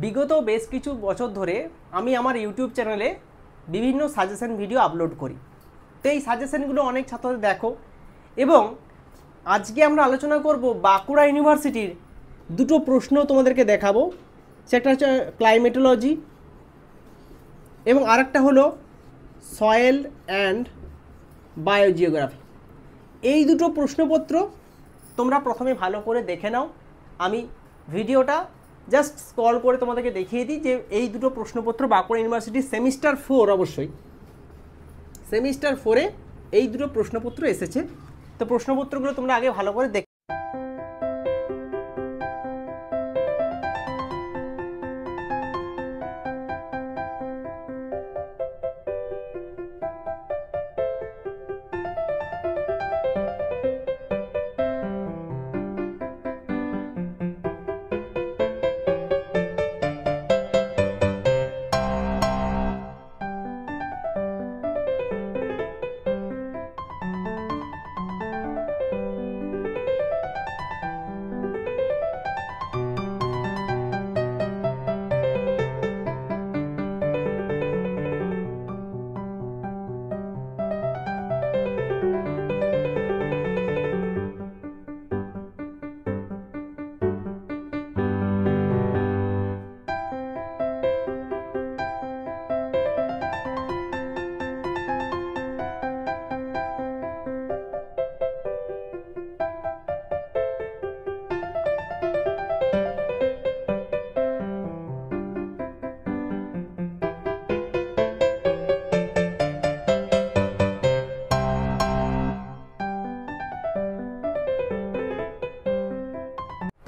বিগত বেশ কিছু বছর ধরে আমি আমার ইউটিউব চ্যানেলে বিভিন্ন সাজেশন ভিডিও আপলোড করি। তো এই সাজেশনগুলো অনেক ছাত্রদের দেখো, এবং আজকে আমরা আলোচনা করব বাঁকুড়া ইউনিভার্সিটির দুটো প্রশ্ন তোমাদেরকে দেখাবো। সেটা হচ্ছে ক্লাইমেটোলজি এবং আরেকটা হলো সয়েল অ্যান্ড বায়োজিওগ্রাফি। এই দুটো প্রশ্নপত্র তোমরা প্রথমে ভালো করে দেখে নাও। আমি ভিডিওটা জাস্ট স্ক্রল করে তোমাদেরকে দেখিয়ে দিই যে এই দুটো প্রশ্নপত্র বাঁকুড়া ইউনিভার্সিটির সেমিস্টার 4, অবশ্যই সেমিস্টার 4-এ এই দুটো প্রশ্নপত্র এসেছে। তো প্রশ্নপত্রগুলো তোমরা আগে ভালো করে দেখে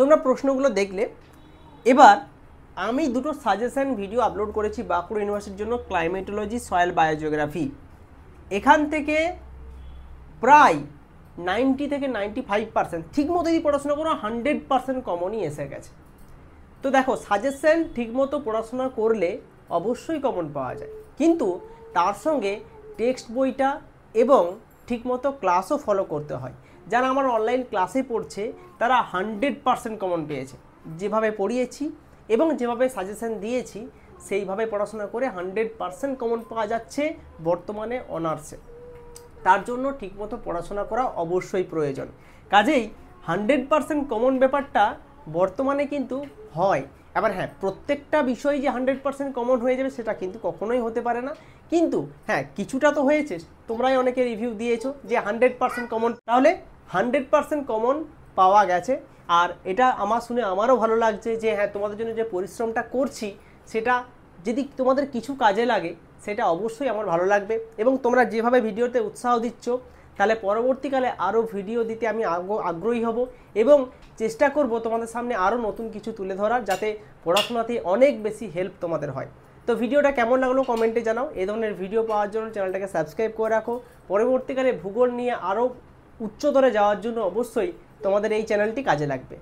তোমরা প্রশ্নগুলো দেখলে। এবার আমি দুটো সাজেশন ভিডিও আপলোড করেছি বাঁকুড়া ইউনিভার্সিটির জন্য, ক্লাইমেটোলজি, সয়েল বায়োজিওগ্রাফি। এখান থেকে প্রায় 90 থেকে 95% ঠিকমতো যদি পড়াশোনা করো 100% কমনই এসে গেছে। তো দেখো, সাজেশন ঠিকমতো পড়াশোনা করলে অবশ্যই কমন পাওয়া যায়, কিন্তু তার সঙ্গে টেক্সট বইটা এবং ঠিকমতো ক্লাসও ফলো করতে হয়। যারা আমার অনলাইন ক্লাসে পড়ছে তারা 100% কমন পেয়েছে। যেভাবে পড়িয়েছি এবং যেভাবে সাজেশন দিয়েছি সেইভাবে পড়াশোনা করে 100% কমন পাওয়া যাচ্ছে বর্তমানে অনার্সে। তার জন্য ঠিকমতো পড়াশোনা করা অবশ্যই প্রয়োজন। কাজেই 100% কমন ব্যাপারটা বর্তমানে কিন্তু হয়। এবার হ্যাঁ, প্রত্যেকটা বিষয় যে 100% কমন হয়ে যাবে সেটা কিন্তু কখনোই হতে পারে না, কিন্তু হ্যাঁ কিছুটা তো হয়েছে। তোমরাই অনেকে রিভিউ দিয়েছো যে 100% কমন, তাহলে 100% কমন পাওয়া গেছে। আর এটা আমার শুনে আমারও ভালো লাগছে যে হ্যাঁ, তোমাদের জন্য যে পরিশ্রমটা করছি সেটা যদি তোমাদের কিছু কাজে লাগে সেটা অবশ্যই আমার ভালো লাগবে। এবং তোমরা যেভাবে ভিডিওতে উৎসাহ দিচ্ছ তাহলে পরবর্তীকালে আরও ভিডিও দিতে আমি আগ্রহী হব এবং চেষ্টা করব তোমাদের সামনে আরও নতুন কিছু তুলে ধরার, যাতে পড়াশোনাতে অনেক বেশি হেল্প তোমাদের হয়। তো ভিডিওটা কেমন লাগলো কমেন্টে জানাও। এই ধরনের ভিডিও পাওয়ার জন্য চ্যানেলটাকে সাবস্ক্রাইব করে রাখো। পরবর্তীকালে ভূগোল নিয়ে আরও উচ্চতরে যাওয়ার জন্য অবশ্যই তোমাদের এই চ্যানেলটি কাজে লাগবে।